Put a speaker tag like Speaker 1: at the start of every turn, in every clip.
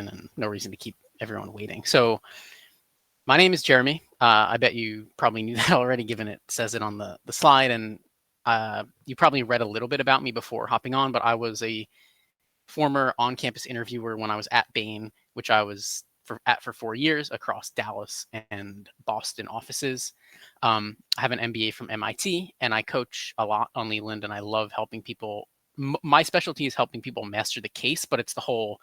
Speaker 1: introduction and no reason to keep everyone waiting. So my name is Jeremy. I bet you probably knew that already, given it says it on the slide. And you probably read a little bit about me before hopping on, but I was a former on-campus interviewer when I was at Bain, which I was at for 4 years across Dallas and Boston offices. I have an MBA from MIT, and I coach a lot on Leland, and I love helping people. My specialty is helping people master the case, but it's the whole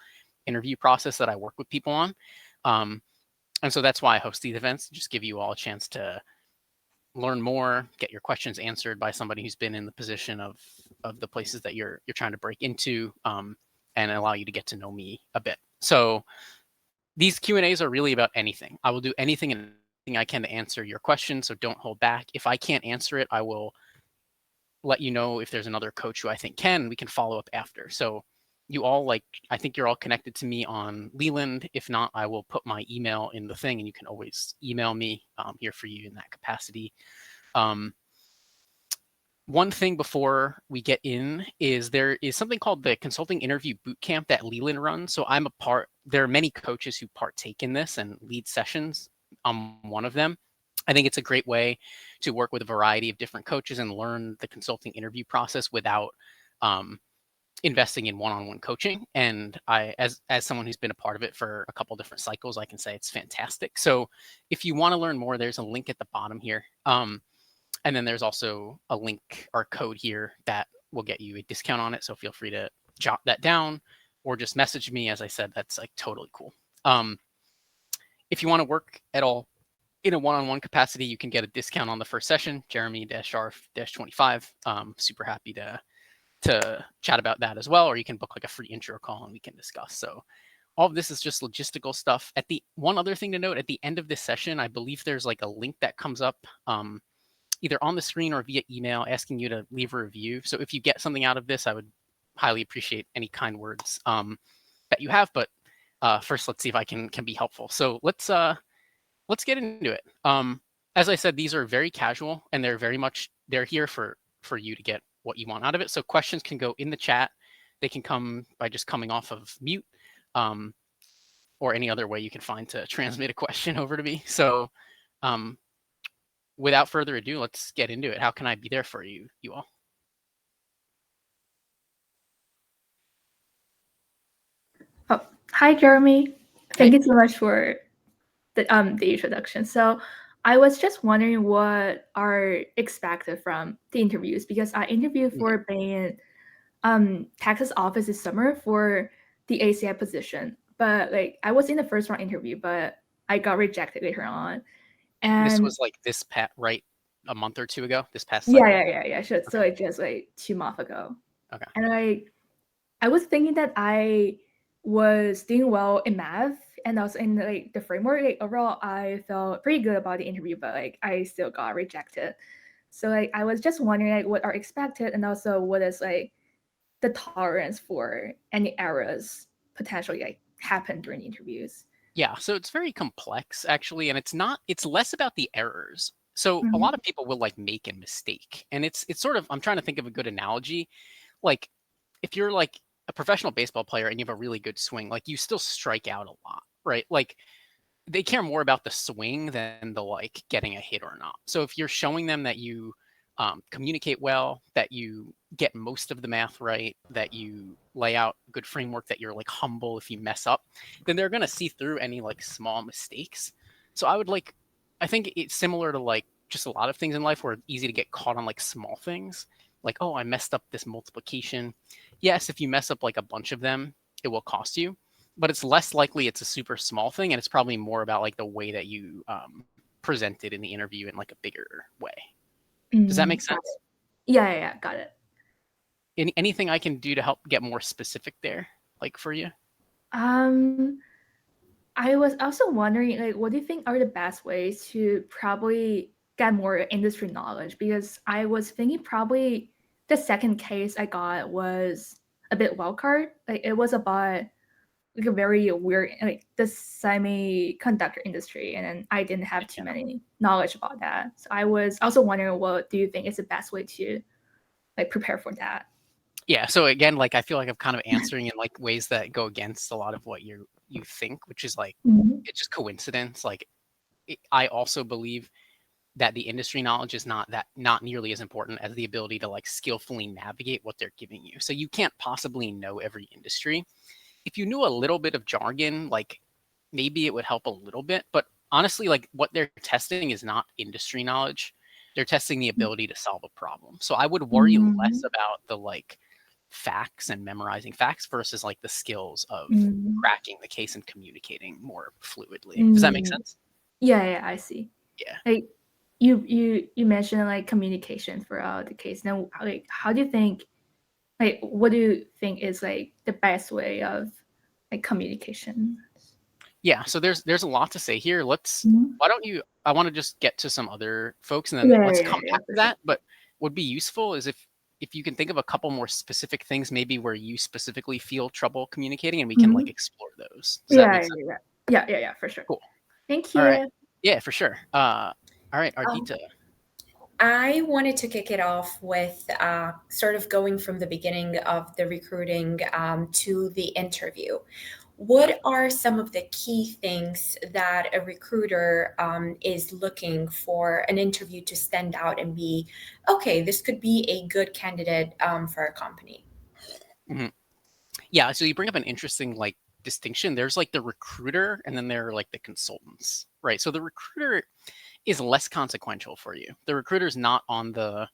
Speaker 1: interview process that I work with people on. And so that's why I host these events, to just give you all a chance to learn more, get your questions answered by somebody who's been in the position of the places that you're trying to break into, and allow you to get to know me a bit. So these Q&As are really about anything. I will do anything and anything I can to answer your questions, so don't hold back. If I can't answer it, I will let you know if there's another coach who I think can, and we can follow up after. So you all, I think you're all connected to me on Leland. If not, I will put my email in the thing, and you can always email me. Here for you in that capacity. One thing before we get in is there is something called the Consulting Interview Bootcamp that Leland runs. So I'm a part. There are many coaches who partake in this and lead sessions. I'm one of them. I think it's a great way to work with a variety of different coaches and learn the consulting interview process without investing in one-on-one coaching. And I, as someone who's been a part of it for a couple different cycles, I can say it's fantastic. So if you want to learn more, there's a link at the bottom here. And then there's also a link or code here that will get you a discount on it. So feel free to jot that down or just message me. As I said, that's totally cool. If you want to work at all in a one-on-one capacity, you can get a discount on the first session, Jeremy-RF-25. Super happy to chat about that as well. Or you can book a free intro call and we can discuss. So all of this is just logistical stuff. One other thing to note, at the end of this session, I believe there's a link that comes up either on the screen or via email asking you to leave a review. So if you get something out of this, I would highly appreciate any kind words that you have. But first, let's see if I can be helpful. So let's get into it. As I said, these are very casual, and they're here for you to get what you want out of it. So questions can go in the chat. They can come by just coming off of mute, or any other way you can find to transmit a question over to me. So without further ado, let's get into it. How can I be there for you all?
Speaker 2: Oh, hi, Jeremy. Thank you so much for the introduction. So I was just wondering what are expected from the interviews, because I interviewed for Bain Texas office this summer for the ACI position. But I was in the first round interview, but I got rejected later on. And
Speaker 1: this was right a month or two ago, this past cycle?
Speaker 2: Yeah. So just 2 months ago. Okay. And I was thinking that I was doing well in math and also in the framework. Overall, I felt pretty good about the interview, but I still got rejected. So I was just wondering what are expected, and also what is the tolerance for any errors potentially happen during the interviews.
Speaker 1: Yeah, so it's very complex actually, and it's less about the errors. So a lot of people will make a mistake, and it's sort of, I'm trying to think of a good analogy. If you're a professional baseball player and you have a really good swing, you still strike out a lot, right? They care more about the swing than the getting a hit or not. So if you're showing them that you communicate well, that you get most of the math right, that you lay out a good framework, that you're humble if you mess up, then they're going to see through any small mistakes. So I think it's similar to just a lot of things in life where it's easy to get caught on small things. Oh, I messed up this multiplication. Yes, if you mess up a bunch of them, it will cost you, but it's less likely it's a super small thing, and it's probably more about the way that you present it in the interview in a bigger way. Does that make sense?
Speaker 2: Yeah, got it.
Speaker 1: Anything I can do to help get more specific there, for you?
Speaker 2: I was also wondering, what do you think are the best ways to probably get more industry knowledge? Because I was thinking probably the second case I got was a bit wildcard. It was about a very weird, the semiconductor industry, and then I didn't have too many knowledge about that. So I was also wondering, what do you think is the best way to prepare for that?
Speaker 1: Yeah. So again, I feel I'm kind of answering in ways that go against a lot of what you're you think, which is like
Speaker 2: Mhm.
Speaker 1: it's just coincidence. Like I also believe that the industry knowledge is not nearly as important as the ability to like skillfully navigate what they're giving you. So you can't possibly know every industry. If you knew a little bit of jargon, like maybe it would help a little bit, but honestly, like what they're testing is not industry knowledge. They're testing the ability to solve a problem. So I would worry less
Speaker 2: Mhm.
Speaker 1: about the like facts and memorizing facts versus like the skills of
Speaker 2: Mhm.
Speaker 1: cracking the case and communicating more fluidly. Does that make
Speaker 2: Mm.
Speaker 1: sense?
Speaker 2: Yeah, yeah, I see.
Speaker 1: Yeah.
Speaker 2: Like you mentioned like communication throughout the case. Now, like, how do you think? Like, what do you think is like the best way of like communication?
Speaker 1: Yeah, so there's a lot to say here. Let's
Speaker 2: Mhm.
Speaker 1: why don't you I want to just get to some other folks and then
Speaker 2: Yeah,
Speaker 1: let's
Speaker 2: yeah,
Speaker 1: come
Speaker 2: yeah,
Speaker 1: back to
Speaker 2: for sure.
Speaker 1: that. But would be useful is if you can think of a couple more specific things maybe where you specifically feel trouble communicating and we can like
Speaker 2: Mhm.
Speaker 1: explore those. Does that
Speaker 2: Yeah,
Speaker 1: make
Speaker 2: yeah,
Speaker 1: sense?
Speaker 2: yeah, yeah, yeah, yeah, for sure.
Speaker 1: Cool.
Speaker 2: Thank
Speaker 1: All right.
Speaker 2: you.
Speaker 1: Yeah, for sure. All right,
Speaker 3: Um,
Speaker 1: Ardita.
Speaker 3: I wanted to kick it off with sort of going from the beginning of the recruiting to the interview. What are some of the key things that a recruiter is looking for an interview to stand out and be, okay, this could be a good candidate for a company?
Speaker 1: Mhm. Yeah, so you bring up an interesting like distinction. There's like the recruiter and then there are like the consultants, right? So the recruiter is less consequential for you. The recruiter is not on the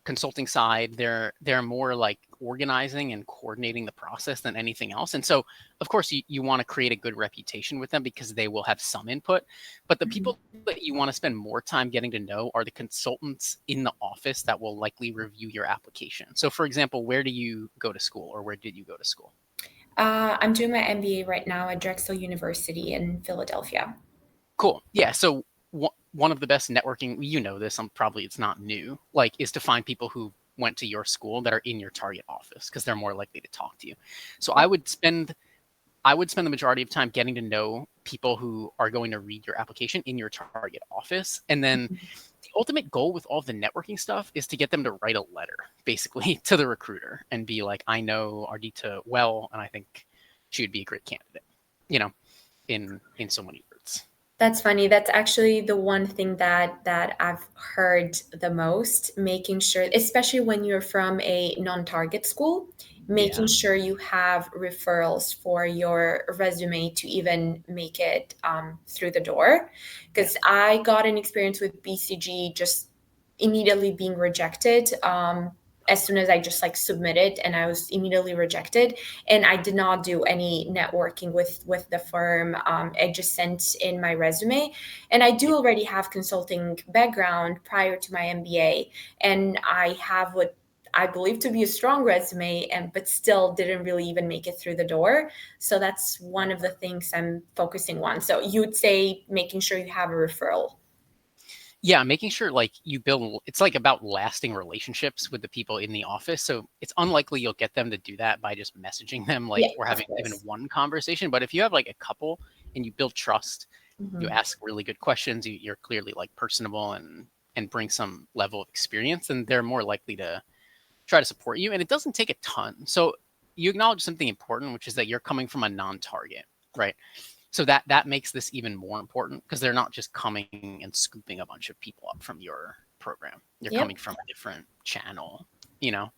Speaker 1: consulting side. They're more like organizing and coordinating the process than anything else. And so of course you want to create a good reputation with them because they will have some input. But the
Speaker 3: Mhm.
Speaker 1: people that you want to spend more time getting to know are the consultants in the office that will likely review your application. So for example, where do you go to school or where did you go to school?
Speaker 3: I'm doing my MBA right now at Drexel University in Philadelphia.
Speaker 1: Cool. Yeah. So one of the best networking, you know this, probably it's not new, like is to find people who went to your school that are in your target office because they're more likely to talk to you. So
Speaker 3: Yep.
Speaker 1: I would spend the majority of time getting to know people who are going to read your application in your target office. And then the ultimate goal with all the networking stuff is to get them to write a letter basically to the recruiter and be like, I know Ardita well, and I think she would be a great candidate, you know, in so many words.
Speaker 3: That's funny. That's actually the one thing that I've heard the most, making sure, especially when you're from a non-target school,
Speaker 1: Yeah.
Speaker 3: making sure you have referrals for your resume to even make it through the door.
Speaker 1: Yeah.
Speaker 3: Because I got an experience with BCG just immediately being rejected. As soon as I just like submitted, and I was immediately rejected, and I did not do any networking with the firm. I just sent in my resume, and I do
Speaker 1: Yeah.
Speaker 3: already have consulting background prior to my MBA, and I have what I believe to be a strong resume, and but still didn't really even make it through the door. So that's one of the things I'm focusing on. So you would say making sure you have a referral.
Speaker 1: Yeah, making sure like you build it's like about lasting relationships with the people in the office. So it's unlikely you'll get them to do that by just messaging them
Speaker 3: Yeah,
Speaker 1: like or
Speaker 3: of
Speaker 1: having even
Speaker 3: course.
Speaker 1: one conversation. But if you have like a couple and you build trust, you
Speaker 3: Mhm.
Speaker 1: ask really good questions, you're clearly like personable and bring some level of experience, then they're more likely to try to support you. And it doesn't take a ton. So you acknowledge something important, which is that you're coming from a non-target, right? So that makes this even more important because they're not just coming and scooping a bunch of people up from your program. They're coming
Speaker 3: Yep.
Speaker 1: from a different channel, you know.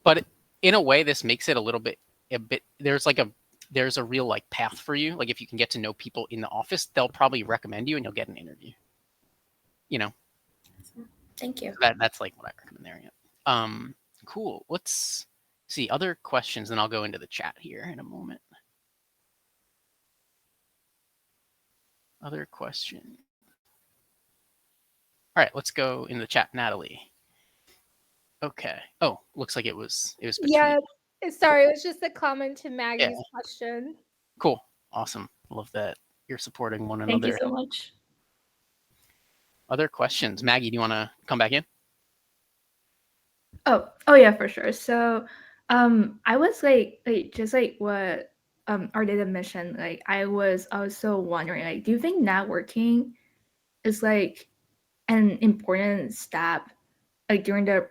Speaker 1: But in a way, this makes it a bit. There's a real like path for you. Like if you can get to know people in the office, they'll probably recommend you and you'll get an interview. You know,
Speaker 3: Thank you.
Speaker 1: so that's like what I recommend there. Yeah. Cool. Let's see other questions, and I'll go into the chat here in a moment. Other question. All right, let's go in the chat, Natalie. Okay. Oh, looks like it was between.
Speaker 4: Yeah,
Speaker 1: Cool.
Speaker 4: sorry, it was just a comment to
Speaker 1: Yeah.
Speaker 4: Maggie's question.
Speaker 1: Cool. Awesome. Love that you're supporting one
Speaker 2: Thank you
Speaker 1: another.
Speaker 2: so much.
Speaker 1: Other questions, Maggie? Do you want to come back in?
Speaker 2: Oh yeah, for sure. So, I was like just like what Ardita mentioned. Like, I was also wondering, like, do you think networking is like an important step, like during the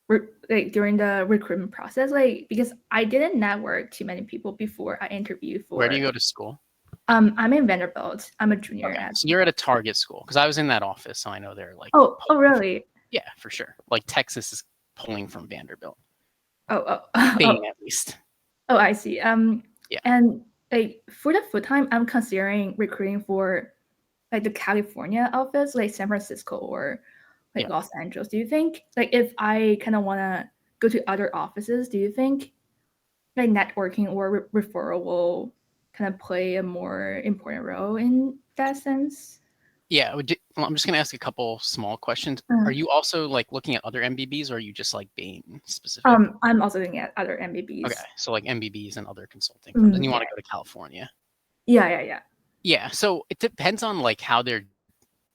Speaker 2: like during the recruitment process, like because I didn't network too many people before I interviewed for.
Speaker 1: Where do you go to school?
Speaker 2: I'm in Vanderbilt. I'm a junior
Speaker 1: Okay,
Speaker 2: at.
Speaker 1: so you're at a Target school because I was in that office, so I know they're like.
Speaker 2: Oh, really?
Speaker 1: Yeah, for sure. Like Texas is pulling from Vanderbilt.
Speaker 2: Oh,
Speaker 1: Bain, at least.
Speaker 2: Oh, I see.
Speaker 1: Yeah.
Speaker 2: And like for the full time, I'm considering recruiting for like the California office, like San Francisco or like Los Angeles. Do you think like if I kind of want to go to other offices, do you think like networking or referral will kind of play a more important role in that sense?
Speaker 1: Yeah, I'm just gonna ask a couple small questions. Are you also like looking at other MBBs, or are you just like Bain specific?
Speaker 2: I'm also looking at other MBBs.
Speaker 1: Okay, so like MBBs and other consulting firms, and you want to go to California.
Speaker 2: Yeah.
Speaker 1: Yeah, so it depends on like how they're.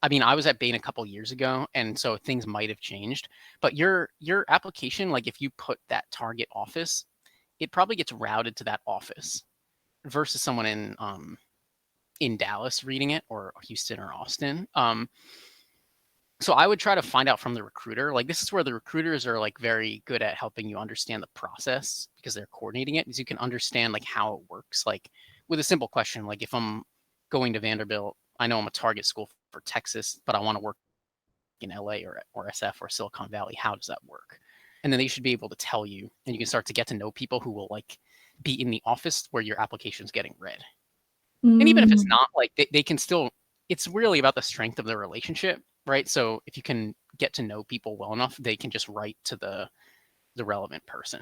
Speaker 1: I mean, I was at Bain a couple years ago, and so things might have changed. But your application, like if you put that target office, it probably gets routed to that office versus someone in Dallas reading it, or Houston or Austin. So I would try to find out from the recruiter. Like this is where the recruiters are like very good at helping you understand the process because they're coordinating it, because you can understand like how it works. Like with a simple question, like if I'm going to Vanderbilt, I know I'm a target school for Texas, but I want to work in LA or SF or Silicon Valley. How does that work? And then they should be able to tell you, and you can start to get to know people who will like be in the office where your application is getting read. And even if it's not, like they can still, it's really about the strength of the relationship, right? So if you can get to know people well enough, they can just write to the relevant person.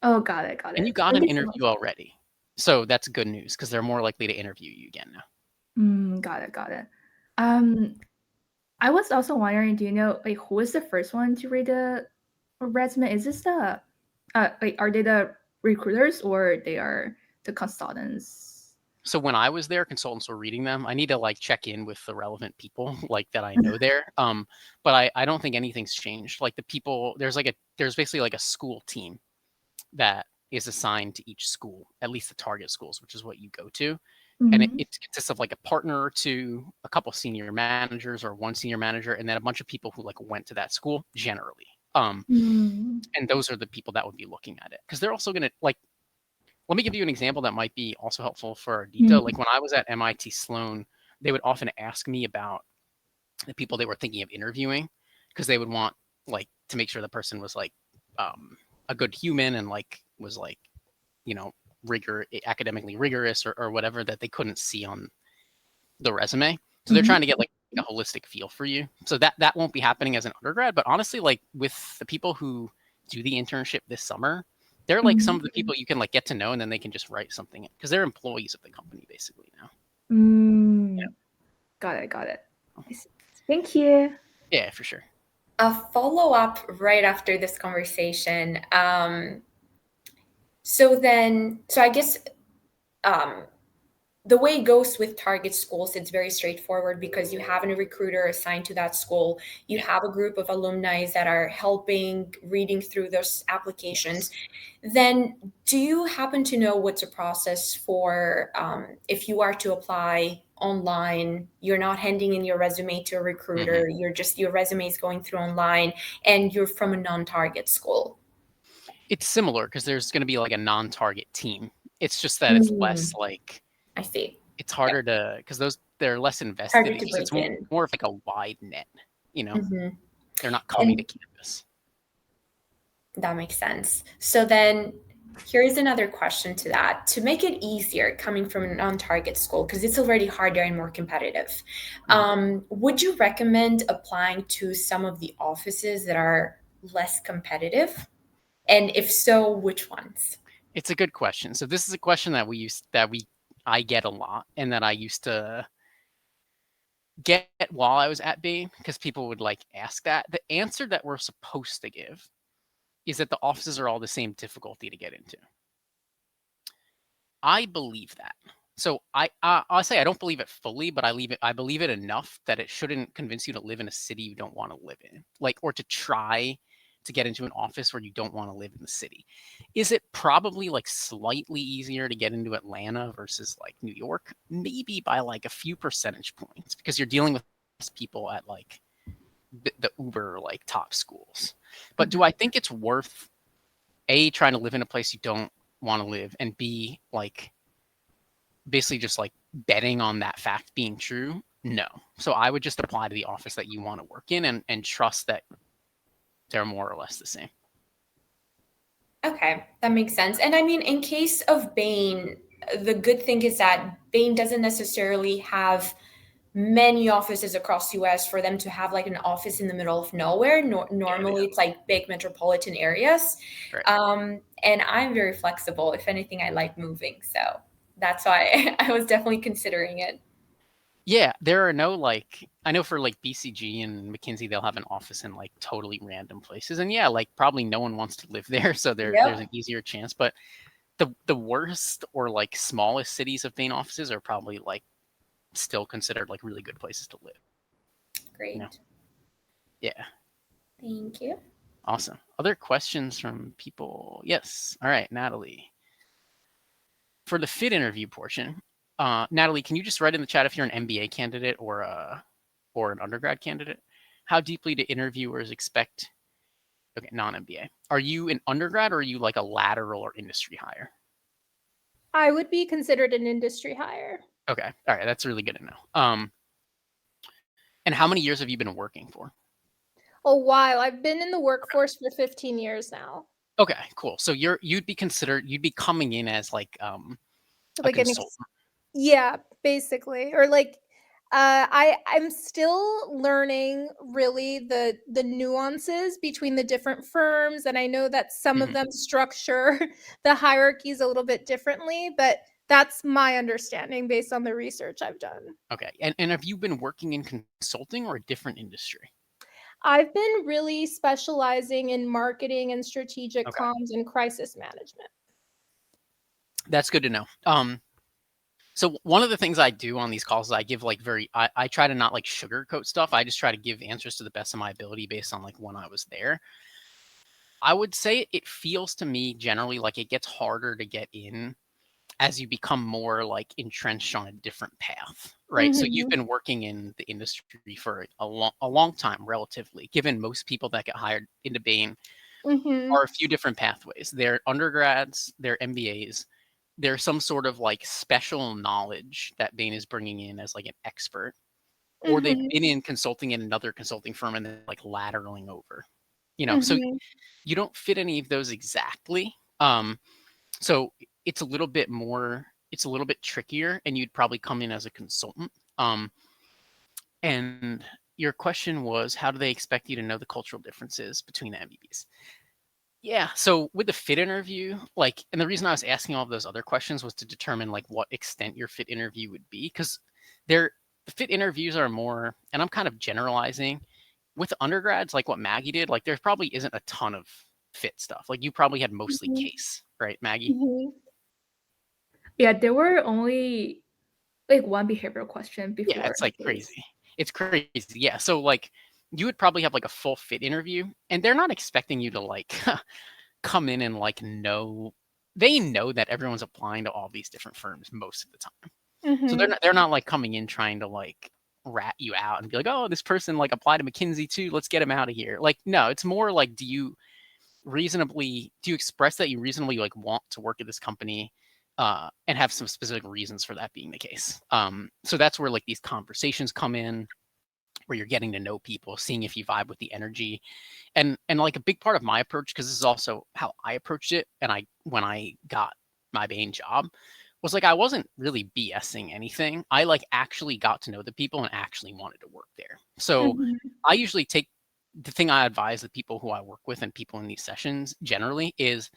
Speaker 2: Oh, got it.
Speaker 1: And you got an interview already. So that's good news because they're more likely to interview you again now.
Speaker 2: Got it. I was also wondering, do you know like who is the first one to read the resume? Is this the like are they the recruiters or they are the consultants?
Speaker 1: So when I was there, consultants were reading them. I need to like check in with the relevant people like that I know there. But I don't think anything's changed. Like the people, there's basically like a school team that is assigned to each school, at least the target schools, which is what you go to. And it consists of like a partner or two, a couple senior managers or one senior manager, and then a bunch of people who like went to that school generally. And those are the people that would be looking at it, because they're also going to like, let me give you an example that might be also helpful for Ardita. Like when I was at MIT Sloan, they would often ask me about the people they were thinking of interviewing, because they would want like to make sure the person was like a good human and like was like, you know, academically rigorous or whatever that they couldn't see on the resume. So they're trying to get like a holistic feel for you. So that won't be happening as an undergrad. But honestly, like with the people who do the internship this summer, they're like some of the people you can like get to know, and then they can just write something because they're employees of the company basically now.
Speaker 2: Got it. Thank you.
Speaker 1: Yeah, for sure.
Speaker 3: A follow-up right after this conversation. So I guess the way it goes with target schools, it's very straightforward because you have a recruiter assigned to that school. You have a group of alumni that are helping reading through those applications. Then do you happen to know what's a process for if you are to apply online, you're not handing in your resume to a recruiter, your resume is going through online, and you're from a non-target school?
Speaker 1: It's similar because there's going to be like a non-target team. It's just that it's less like,
Speaker 3: I see.
Speaker 1: It's harder to, because they're less invested. It's more of like a wide net, you know. They're not coming to campus.
Speaker 3: That makes sense. So then here's another question to that. To make it easier coming from a non-target school, because it's already harder and more competitive, would you recommend applying to some of the offices that are less competitive? And if so, which ones?
Speaker 1: It's a good question. So this is a question that I get a lot, and that I used to get while I was at Bain, because people would like ask that. The answer that we're supposed to give is that the offices are all the same difficulty to get into. I believe that. So I'll say I don't believe it fully, but I believe it enough that it shouldn't convince you to live in a city you don't want to live in, like, or to try to get into an office where you don't want to live in the city. Is it probably like slightly easier to get into Atlanta versus like New York? Maybe by like a few percentage points, because you're dealing with people at like the uber like top schools. But do I think it's worth A, trying to live in a place you don't want to live, and B, like basically just like betting on that fact being true? No. So I would just apply to the office that you want to work in and trust that they're more or less the same.
Speaker 3: Okay, that makes sense. And I mean, in case of Bain, the good thing is that Bain doesn't necessarily have many offices across US for them to have like an office in the middle of nowhere. Normally it's like big metropolitan areas.
Speaker 1: Right.
Speaker 3: And I'm very flexible. If anything, I like moving. So that's why I was definitely considering it.
Speaker 1: Yeah, there are no like I know for like BCG and McKinsey they'll have an office in like totally random places, and yeah, like probably no one wants to live there, so there's an easier chance. But the worst or like smallest cities of Bain offices are probably like still considered like really good places to live.
Speaker 3: Great.
Speaker 1: You know? Yeah.
Speaker 3: Thank you.
Speaker 1: Awesome. Other questions from people? Yes. All right, Natalie. For the fit interview portion, Natalie, can you just write in the chat if you're an MBA candidate or an undergrad candidate? How deeply do interviewers expect? Okay, non-MBA. Are you an undergrad or are you like a lateral or industry hire?
Speaker 4: I would be considered an industry hire.
Speaker 1: Okay, all right, that's really good to know. And how many years have you been working for?
Speaker 4: A while. I've been in the workforce for 15 years now.
Speaker 1: Okay, cool. So you'd be coming in as like a
Speaker 4: Like
Speaker 1: consultant.
Speaker 4: yeah, basically. Or like I'm still learning really the nuances between the different firms, and I know that some of them structure the hierarchies a little bit differently, but that's my understanding based on the research I've done.
Speaker 1: Okay, and have you been working in consulting or a different industry?
Speaker 4: I've been really specializing in marketing and strategic
Speaker 1: Okay.
Speaker 4: comms and crisis management.
Speaker 1: That's good to know. So one of the things I do on these calls is I give like I try to not like sugarcoat stuff. I just try to give answers to the best of my ability based on like when I was there. I would say it feels to me generally like it gets harder to get in as you become more like entrenched on a different path, right? So you've been working in the industry for a long time, relatively, given most people that get hired into Bain are a few different pathways. They're undergrads, they're MBAs, there's some sort of like special knowledge that Bain is bringing in as like an expert, or they've been in consulting in another consulting firm and then like lateraling over, so you don't fit any of those exactly. So it's a little bit trickier, and you'd probably come in as a consultant. And your question was, how do they expect you to know the cultural differences between the MBBs? Yeah, so with the fit interview, like, and the reason I was asking all of those other questions was to determine like what extent your fit interview would be, because the fit interviews are more, and I'm kind of generalizing, with undergrads, like what Maggie did, like there probably isn't a ton of fit stuff. Like you probably had mostly case, right, Maggie?
Speaker 2: Yeah, there were only like one behavioral question before.
Speaker 1: Yeah, it's like
Speaker 2: case.
Speaker 1: crazy. It's crazy. Yeah, so like you would probably have like a full fit interview, and they're not expecting you to like come in and like they know that everyone's applying to all these different firms most of the time. So they're not like coming in trying to like rat you out and be like, oh, this person like applied to McKinsey too, let's get him out of here. Like, no, it's more like, do you express that you reasonably like want to work at this company, and have some specific reasons for that being the case. So that's where like these conversations come in, where you're getting to know people, seeing if you vibe with the energy. And like a big part of my approach, because this is also how I approached it, and when I got my Bain job, was like I wasn't really BSing anything. I like actually got to know the people and actually wanted to work there. So I usually take the thing I advise the people who I work with and people in these sessions generally is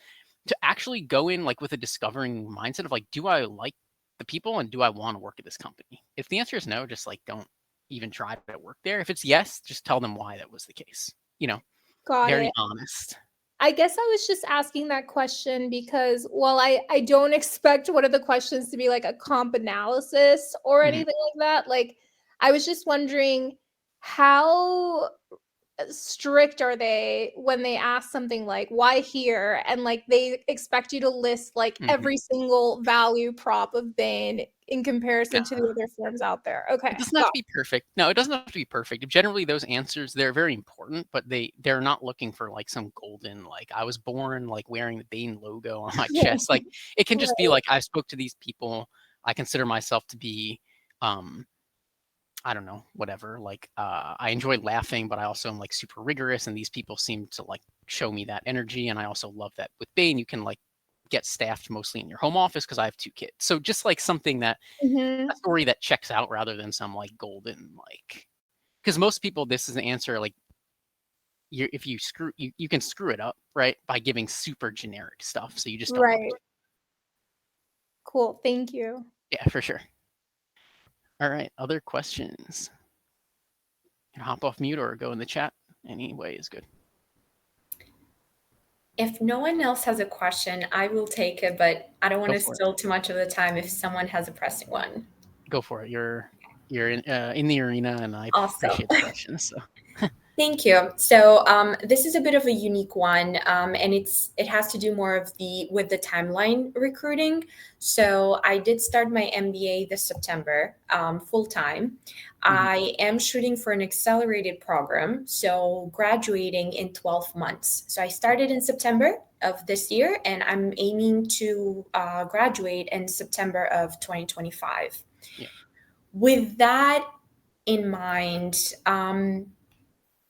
Speaker 1: to actually go in like with a discovering mindset of like, do I like the people and do I want to work at this company? If the answer is no, just like don't even try to work there. If it's yes, just tell them why that was the case.
Speaker 4: Got
Speaker 1: Very
Speaker 4: it.
Speaker 1: honest.
Speaker 4: I guess I was just asking that question because while I don't expect one of the questions to be like a comp analysis or anything like that, like I was just wondering how strict are they when they ask something like why here, and like they expect you to list like every single value prop of Bain in comparison to the other firms out there? Okay,
Speaker 1: it doesn't have to be perfect. No, it doesn't have to be perfect. Generally, those answers, they're very important, but they're not looking for like some golden, like I was born like wearing the Bain logo on my chest. Like it can just be like I spoke to these people. I consider myself to be I don't know, whatever. Like, I enjoy laughing, but I also am like super rigorous, and these people seem to like show me that energy. And I also love that with Bain, you can like get staffed mostly in your home office because I have 2 kids. So just like something that a story that checks out rather than some like golden like. Because most people, this is an answer like if you screw you can screw it up right by giving super generic stuff. So you just don't.
Speaker 4: Right. Cool. Thank you.
Speaker 1: Yeah, for sure. All right. Other questions? You can hop off mute or go in the chat. Any way is good.
Speaker 3: If no one else has a question, I will take it, but I don't want
Speaker 1: Go
Speaker 3: to
Speaker 1: for it.
Speaker 3: steal too much of the time if someone has a pressing one.
Speaker 1: Go for it. You're in the arena, and I
Speaker 3: Awesome.
Speaker 1: appreciate the questions. So
Speaker 3: Thank you. So this is a bit of a unique one, and it has to do more of with the timeline recruiting. So I did start my MBA this September, full time. I am shooting for an accelerated program, so graduating in 12 months. So I started in September of this year, and I'm aiming to graduate in September of 2025.
Speaker 1: Yeah.
Speaker 3: With that in mind,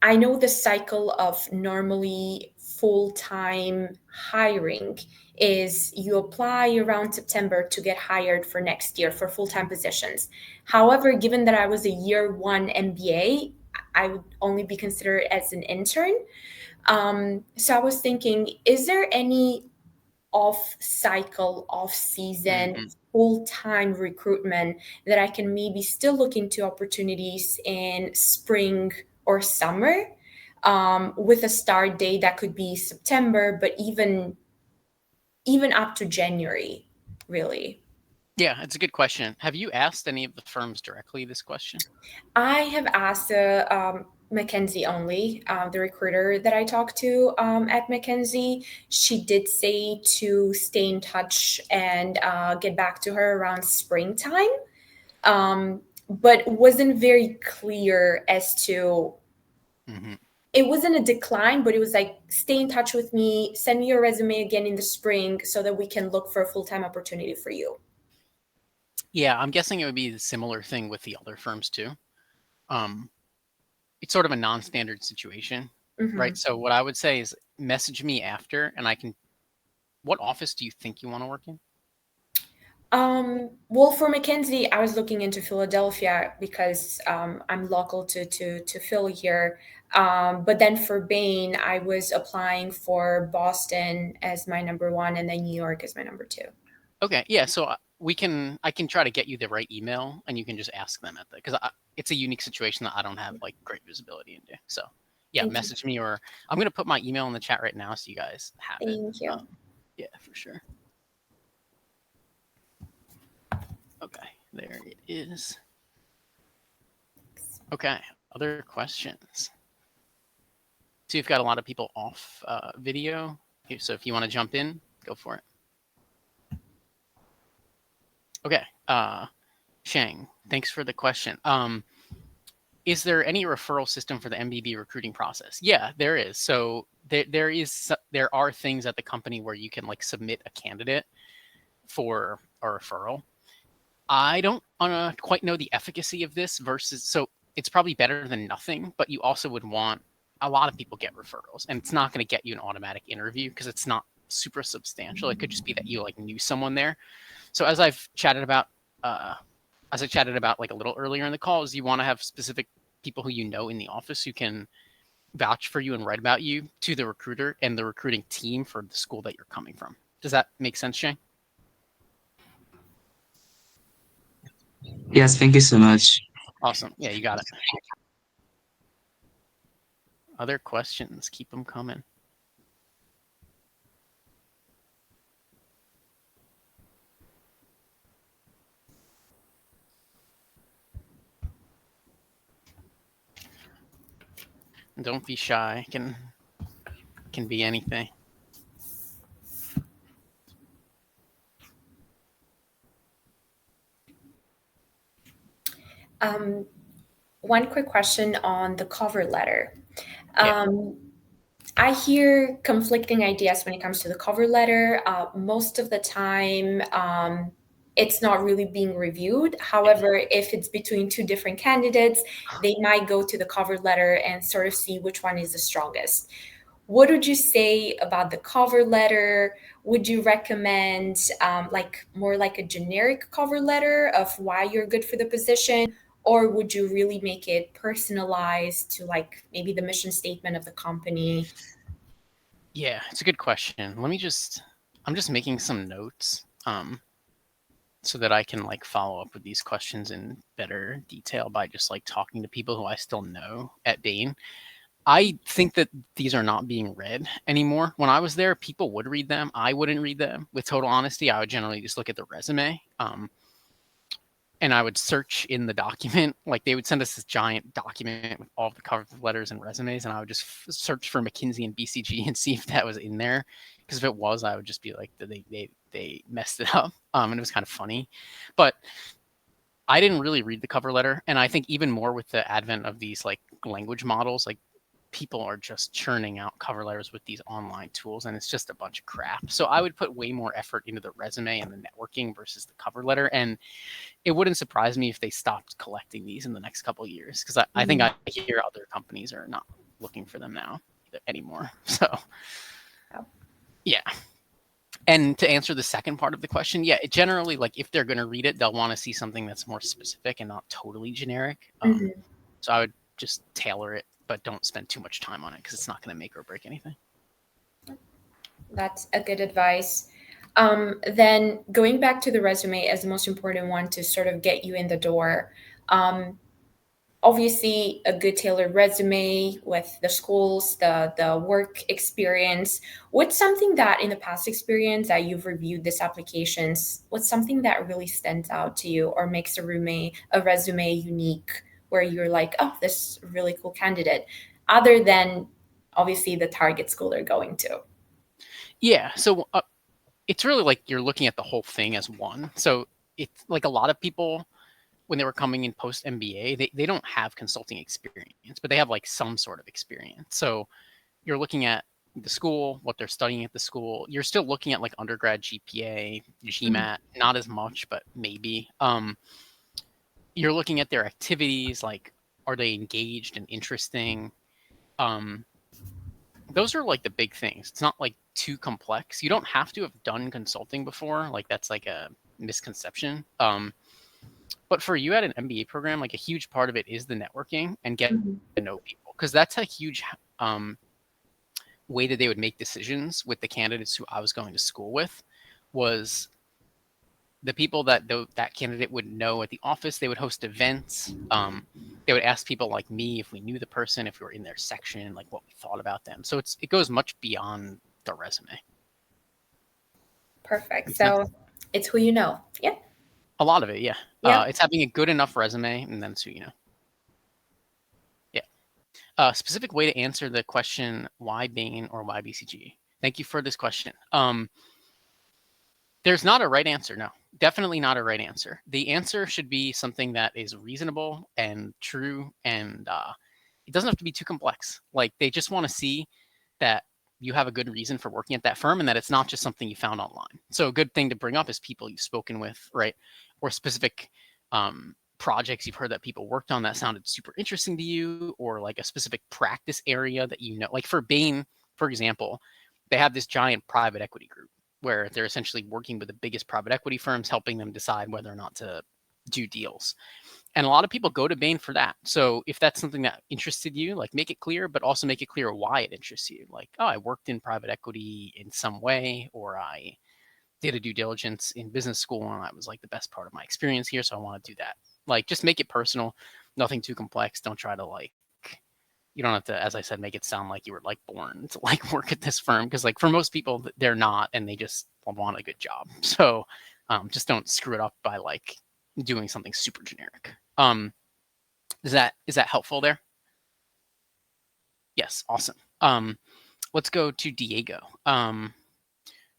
Speaker 3: I know the cycle of normally full-time hiring is you apply around September to get hired for next year for full-time positions. However, given that I was a year one MBA, I would only be considered as an intern. So I was thinking, is there any off-cycle, off-season, full-time recruitment that I can maybe still look into opportunities in spring or summer, with a start date that could be September, but even up to January, really.
Speaker 1: Yeah, it's a good question. Have you asked any of the firms directly this question?
Speaker 3: I have asked Mackenzie only, the recruiter that I talked to at Mackenzie. She did say to stay in touch and get back to her around springtime, but wasn't very clear as to. It wasn't a decline, but it was like, stay in touch with me, send me your resume again in the spring so that we can look for a full-time opportunity for you.
Speaker 1: Yeah, I'm guessing it would be a similar thing with the other firms too. It's sort of a non-standard situation, right? So what I would say is message me after, and I can. What office do you think you want to work in?
Speaker 3: Well, for Mackenzie, I was looking into Philadelphia because I'm local to Philly here. But then for Bain, I was applying for Boston as my number one, and then New York as my number two.
Speaker 1: Okay, yeah. So I can try to get you the right email, and you can just ask them at the because it's a unique situation that I don't have like great visibility into. So yeah,
Speaker 3: Thank
Speaker 1: message me, or I'm gonna put my email in the chat right now so you guys have it.
Speaker 3: Thank you.
Speaker 1: Yeah, for sure. Okay, there it is. Okay, other questions? So you've got a lot of people off video. So if you want to jump in, go for it. Okay, Shang, thanks for the question. Is there any referral system for the MBB recruiting process? Yeah, there is. So there are things at the company where you can like submit a candidate for a referral. I don't quite know the efficacy of this versus, so it's probably better than nothing, but you also would want, a lot of people get referrals, and it's not going to get you an automatic interview because it's not super substantial. It could just be that you like knew someone there. So as I've chatted about, like a little earlier in the call, is you want to have specific people who you know in the office who can vouch for you and write about you to the recruiter and the recruiting team for the school that you're coming from. Does that make sense, Shane?
Speaker 5: Yes, thank you so much.
Speaker 1: Awesome. Yeah, you got it. Other questions? Keep them coming. Don't be shy. Can be anything.
Speaker 3: One quick question on the cover letter.
Speaker 1: Yeah.
Speaker 3: I hear conflicting ideas when it comes to the cover letter. Most of the time, it's not really being reviewed. However, if it's between two different candidates, they might go to the cover letter and sort of see which one is the strongest. What would you say about the cover letter? Would you recommend like more like a generic cover letter of why you're good for the position? Or would you really make it personalized to like maybe the mission statement of the company?
Speaker 1: Yeah, it's a good question. I'm just making some notes so that I can like follow up with these questions in better detail by just like talking to people who I still know at Bain. I think that these are not being read anymore. When I was there, people would read them. I wouldn't read them. With total honesty, I would generally just look at the resume. And I would search in the document. Like they would send us this giant document with all the cover letters and resumes, and I would just search for McKinsey and BCG and see if that was in there. Because if it was, I would just be like, they messed it up. And it was kind of funny, but I didn't really read the cover letter. And I think even more with the advent of these like language models, like people are just churning out cover letters with these online tools, and it's just a bunch of crap. So I would put way more effort into the resume and the networking versus the cover letter. And it wouldn't surprise me if they stopped collecting these in the next couple of years, because I think I hear other companies are not looking for them now anymore. So yeah. And to answer the second part of the question, yeah, it generally, like if they're going to read it, they'll want to see something that's more specific and not totally generic. So I would just tailor it, but don't spend too much time on it because it's not going to make or break anything.
Speaker 3: That's a good advice. Then going back to the resume as the most important one to sort of get you in the door. Obviously, a good tailored resume with the schools, the work experience. What's something that in the past experience that you've reviewed these applications, what's something that really stands out to you or makes a resume unique where you're like, oh, this is a really cool candidate, other than obviously the target school they're going to?
Speaker 1: Yeah. So it's really like you're looking at the whole thing as one. So it's like a lot of people, when they were coming in post MBA, they don't have consulting experience, but they have like some sort of experience. So you're looking at the school, what they're studying at the school. You're still looking at like undergrad GPA, GMAT, not as much, but maybe. You're looking at their activities, like are they engaged and interesting? Those are like the big things. It's not like too complex. You don't have to have done consulting before. Like that's like a misconception. But for you at an MBA program, like a huge part of it is the networking and getting to know people, because that's a huge way that they would make decisions with the candidates who I was going to school with. Was the people that that candidate would know at the office. They would host events. They would ask people like me if we knew the person, if we were in their section, like what we thought about them. So it goes much beyond the resume.
Speaker 3: Perfect. So it's who you know. Yeah.
Speaker 1: A lot of it, yeah. It's having a good enough resume, and then it's who you know. Yeah. Specific way to answer the question, why Bain or why BCG? Thank you for this question. There's not a right answer, no. Definitely not a right answer. The answer should be something that is reasonable and true, and it doesn't have to be too complex. Like they just want to see that you have a good reason for working at that firm and that it's not just something you found online. So a good thing to bring up is people you've spoken with, right? Or specific projects you've heard that people worked on that sounded super interesting to you, or like a specific practice area that you know. Like for Bain, for example, they have this giant private equity group where they're essentially working with the biggest private equity firms, helping them decide whether or not to do deals. And a lot of people go to Bain for that. So if that's something that interested you, like make it clear, but also make it clear why it interests you. Like, oh, I worked in private equity in some way, or I did a due diligence in business school and that was like the best part of my experience here. So I want to do that. Like, just make it personal, nothing too complex. Don't try to like, you don't have to, as I said, make it sound like you were like born to like work at this firm. Cause like for most people they're not, and they just want a good job. So just don't screw it up by like doing something super generic. Is that helpful there? Yes, awesome. Let's go to Diego.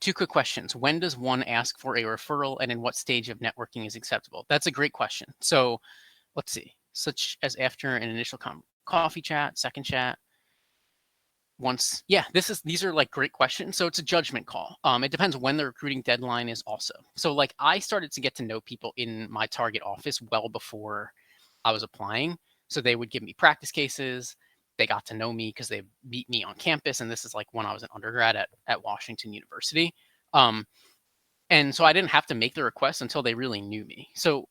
Speaker 1: 2 quick questions. When does one ask for a referral, and in what stage of networking is acceptable? That's a great question. So let's see. Such as after an initial coffee chat, second chat, once. Yeah, these are like great questions. So it's a judgment call. It depends when the recruiting deadline is also. So like I started to get to know people in my target office well before I was applying. So they would give me practice cases. They got to know me because they meet me on campus. And this is like when I was an undergrad at Washington University. And so I didn't have to make the request until they really knew me. So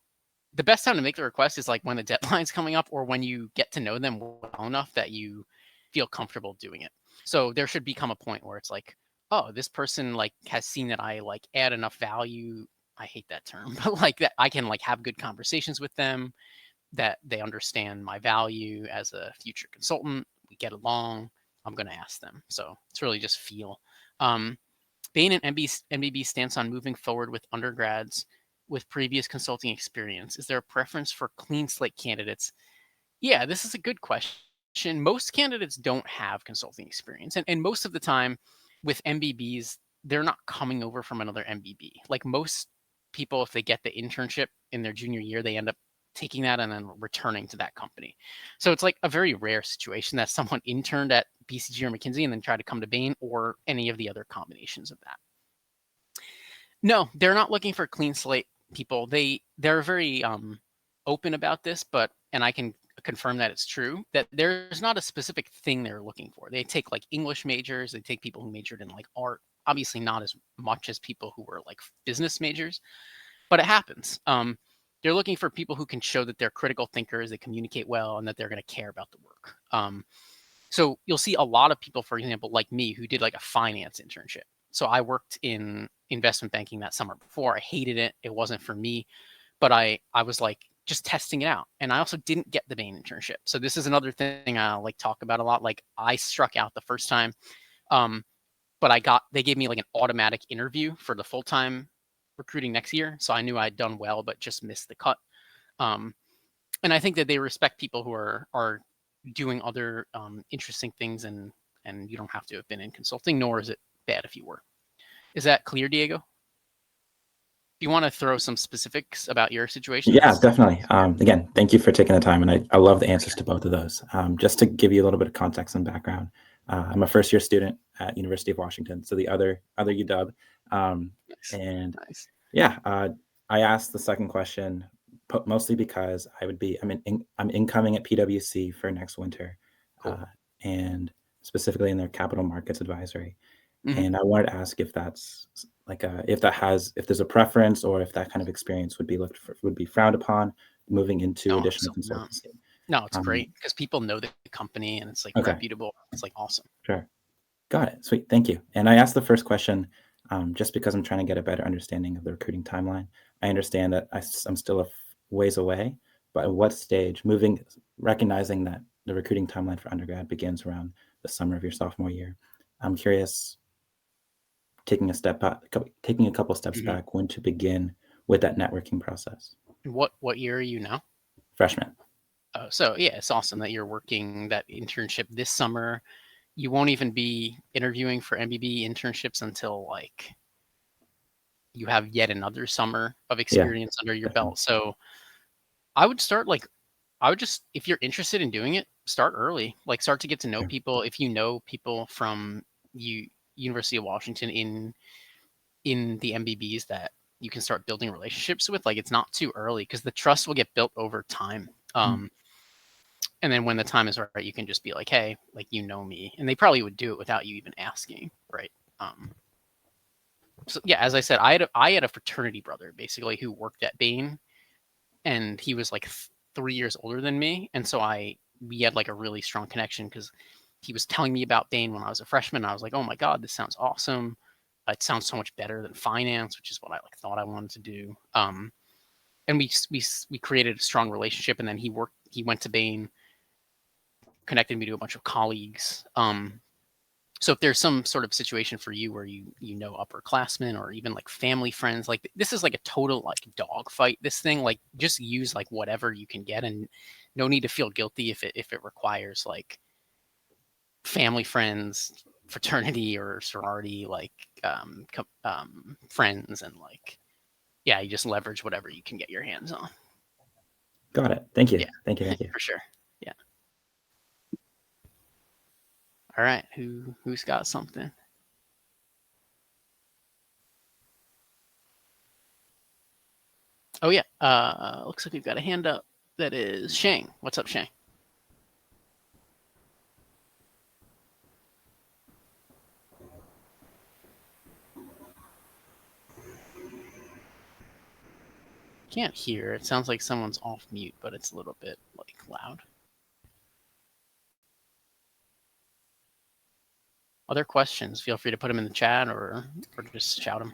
Speaker 1: the best time to make the request is like when the deadline's coming up or when you get to know them well enough that you feel comfortable doing it. So there should become a point where it's like, oh, this person like has seen that I like add enough value. I hate that term, but like that I can like have good conversations with them, that they understand my value as a future consultant. We get along. I'm going to ask them. So it's really just feel. Bain and MBB stance on moving forward with undergrads with previous consulting experience. Is there a preference for clean slate candidates? Yeah, this is a good question. Most candidates don't have consulting experience. And most of the time with MBBs, they're not coming over from another MBB. Like most people, if they get the internship in their junior year, they end up taking that and then returning to that company. So it's like a very rare situation that someone interned at BCG or McKinsey and then tried to come to Bain or any of the other combinations of that. No, they're not looking for clean slate people. They're very open about this, and I can confirm that it's true, that there's not a specific thing they're looking for. They take like English majors, they take people who majored in like art, obviously not as much as people who were like business majors, but it happens. They're looking for people who can show that they're critical thinkers, they communicate well, and that they're going to care about the work. So you'll see a lot of people, for example, like me, who did like a finance internship. So I worked in investment banking that summer before. I hated it. It wasn't for me, but I was like just testing it out. And I also didn't get the Bain internship. So this is another thing I like talk about a lot. Like I struck out the first time, but they gave me like an automatic interview for the full-time recruiting next year. So I knew I'd done well, but just missed the cut. And I think that they respect people who are doing other interesting things, and you don't have to have been in consulting, nor is it bad if you were. Is that clear, Diego? Do you want to throw some specifics about your situation?
Speaker 5: Yeah, definitely. Again, thank you for taking the time, and I love the answers to both of those. Just to give you a little bit of context and background, I'm a first-year student at University of Washington, so the other UW.
Speaker 1: Nice.
Speaker 5: And
Speaker 1: nice.
Speaker 5: Yeah, I asked the second question mostly because I'm incoming at PwC for next winter,
Speaker 1: Cool.
Speaker 5: and specifically in their capital markets advisory.
Speaker 1: Mhm.
Speaker 5: And I wanted to ask if that's like if there's a preference, or if that kind of experience would be frowned upon moving into additional consultancy.
Speaker 1: No, it's great because people know the company and it's like
Speaker 5: Okay.
Speaker 1: reputable. It's like awesome.
Speaker 5: Sure. Got it. Sweet. Thank you. And I asked the first question just because I'm trying to get a better understanding of the recruiting timeline. I understand that I'm still a ways away, but at what stage, recognizing that the recruiting timeline for undergrad begins around the summer of your sophomore year, I'm curious, taking a couple steps back, when to begin with that networking process.
Speaker 1: What year are you now?
Speaker 5: Freshman.
Speaker 1: Oh, so yeah, it's awesome that you're working that internship this summer. You won't even be interviewing for MBB internships until like you have yet another summer of experience under your belt. So I would start if you're interested in doing it, start early. Like start to get to know people. If you know people from University of Washington in the MBBs that you can start building relationships with, like it's not too early because the trust will get built over time. And then when the time is right, you can just be like, hey, like, you know me. And they probably would do it without you even asking, right? So yeah, as I said, I had a fraternity brother basically who worked at Bain, and he was like 3 years older than me. And so we had like a really strong connection because he was telling me about Bain when I was a freshman. And I was like, oh my God, this sounds awesome. It sounds so much better than finance, which is what I like thought I wanted to do. And we created a strong relationship, and then he went to Bain, connected me to a bunch of colleagues. So if there's some sort of situation for you where you know upperclassmen or even like family friends, like this is like a total like dogfight. This thing, like just use like whatever you can get, and no need to feel guilty if it requires like family, friends, fraternity or sorority, like friends, and like, yeah, you just leverage whatever you can get your hands on.
Speaker 5: Got it. Thank you.
Speaker 1: Yeah.
Speaker 5: Thank you.
Speaker 1: For sure. Yeah. All right. Who's got something? Oh yeah. Looks like we've got a hand up. That is Shang. What's up, Shang? Can't hear. It sounds like someone's off mute, but it's a little bit like loud. Other questions? Feel free to put them in the chat or just shout them.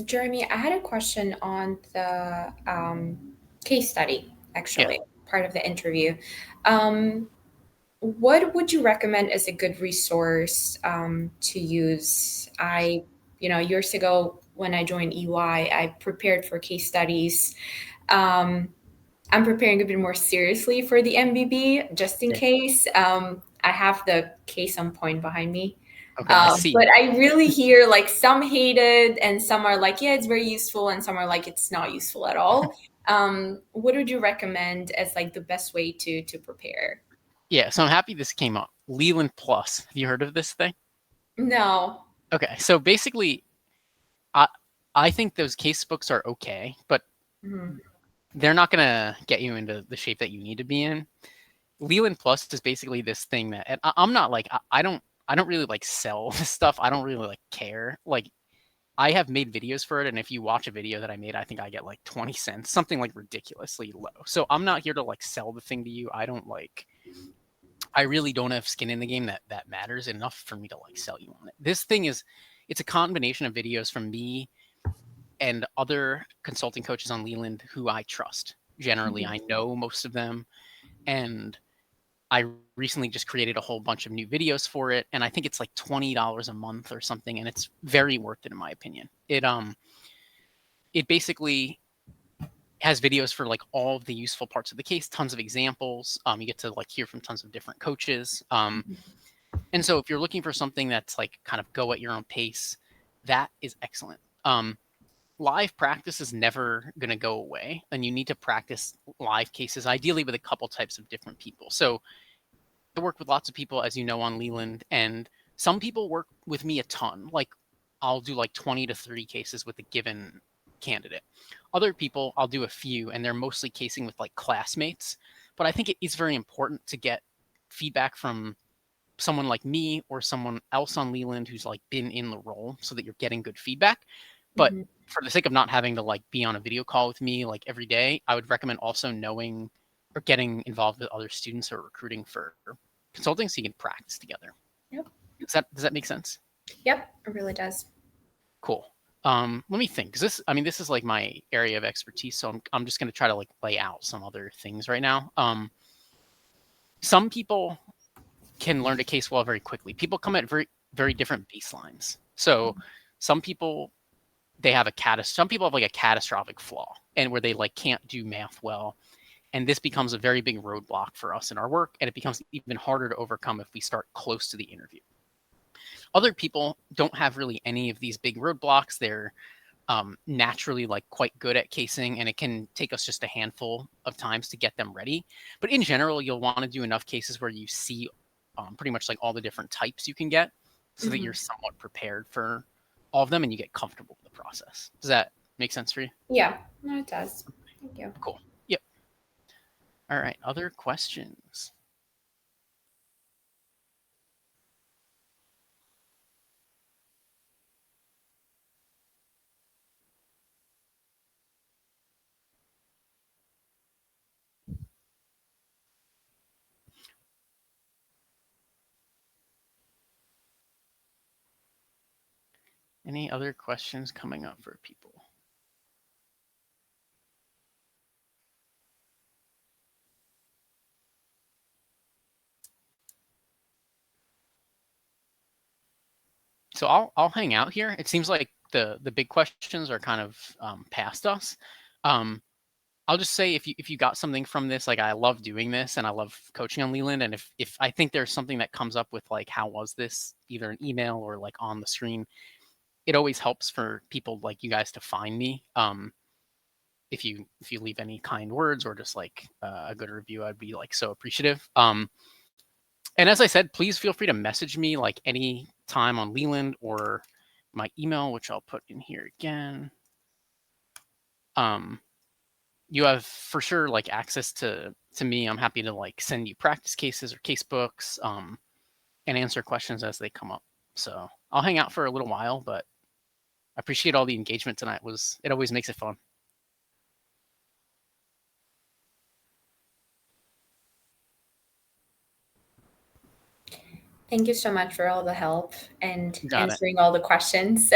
Speaker 3: Jeremy, I had a question on the case study, actually, part of the interview. What would you recommend as a good resource to use? Years ago when I joined EY, I prepared for case studies. I'm preparing a bit more seriously for the MBB, just in case. I have the case on point behind me.
Speaker 1: Okay, I see.
Speaker 3: But I really hear like some hate it and some are like, yeah, it's very useful, and some are like, it's not useful at all. What would you recommend as like the best way to prepare?
Speaker 1: Yeah, so I'm happy this came up. Leland Plus. Have you heard of this thing?
Speaker 3: No.
Speaker 1: Okay, so basically, I think those case books are okay, but they're not gonna get you into the shape that you need to be in. Leland Plus is basically this thing that, and I'm not like, I don't really like sell this stuff. I don't really like care. Like, I have made videos for it, and if you watch a video that I made, I think I get like 20 cents, something like ridiculously low. So I'm not here to like sell the thing to you. I really don't have skin in the game that matters enough for me to like sell you on it. This thing it's a combination of videos from me and other consulting coaches on Leland who I trust. Generally, I know most of them, and I recently just created a whole bunch of new videos for it, and I think it's like $20 a month or something, and it's very worth it in my opinion. It basically has videos for like all of the useful parts of the case, tons of examples. You get to like hear from tons of different coaches. And so if you're looking for something that's like kind of go at your own pace, that is excellent. Live practice is never going to go away, and you need to practice live cases, ideally with a couple types of different people. So I work with lots of people, as you know, on Leland, and some people work with me a ton. Like I'll do like 20 to 30 cases with a given candidate. Other people, I'll do a few, and they're mostly casing with like classmates. But I think it is very important to get feedback from someone like me or someone else on Leland who's like been in the role, so that you're getting good feedback. But for the sake of not having to like be on a video call with me like every day, I would recommend also knowing or getting involved with other students or recruiting for consulting so you can practice together.
Speaker 3: Yep.
Speaker 1: Does that make sense?
Speaker 3: Yep, it really does.
Speaker 1: Cool. Let me think, because this is like my area of expertise, so I'm just going to try to like lay out some other things right now. Some people can learn to case well very quickly. People come at very, very different baselines. So some people, some people have like a catastrophic flaw, and where they like can't do math well. And this becomes a very big roadblock for us in our work, and it becomes even harder to overcome if we start close to the interview. Other people don't have really any of these big roadblocks. They're naturally like quite good at casing, and it can take us just a handful of times to get them ready. But in general, you'll want to do enough cases where you see pretty much like all the different types you can get, so that you're somewhat prepared for all of them and you get comfortable with the process. Does that make sense for you?
Speaker 3: Yeah, no, it does. Thank you.
Speaker 1: Cool. Yep. All right. Other questions? Any other questions coming up for people? So I'll hang out here. It seems like the big questions are kind of past us. I'll just say if you got something from this, like I love doing this and I love coaching on Leland. And if I think there's something that comes up with like how was this, either an email or like on the screen, it always helps for people like you guys to find me. If you leave any kind words or just like a good review, I'd be like so appreciative. And as I said, please feel free to message me like any time on Leland or my email, which I'll put in here again. You have for sure like access to me. I'm happy to like send you practice cases or case books and answer questions as they come up. So I'll hang out for a little while, but I appreciate all the engagement tonight. It always makes it fun.
Speaker 3: Thank you so much for all the help and
Speaker 1: Got it.
Speaker 3: answering all the questions.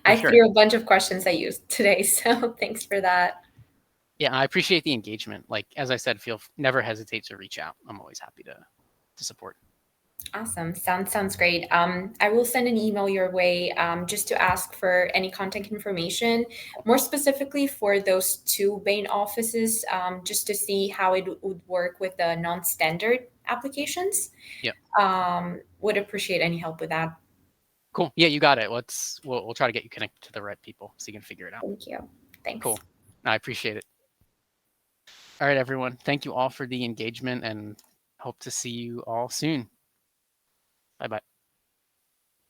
Speaker 3: I
Speaker 1: sure.
Speaker 3: threw a bunch of questions at you today, so thanks for that.
Speaker 1: Yeah, I appreciate the engagement. Like as I said, never hesitate to reach out. I'm always happy to support.
Speaker 3: Awesome. Sounds great. I will send an email your way just to ask for any contact information, more specifically for those two Bain offices, just to see how it would work with the non-standard applications.
Speaker 1: Yep.
Speaker 3: Would appreciate any help with that.
Speaker 1: Cool. Yeah, you got it. We'll try to get you connected to the right people so you can figure it out.
Speaker 3: Thank you. Thanks.
Speaker 1: Cool. I appreciate it. All right, everyone. Thank you all for the engagement and hope to see you all soon. Bye-bye.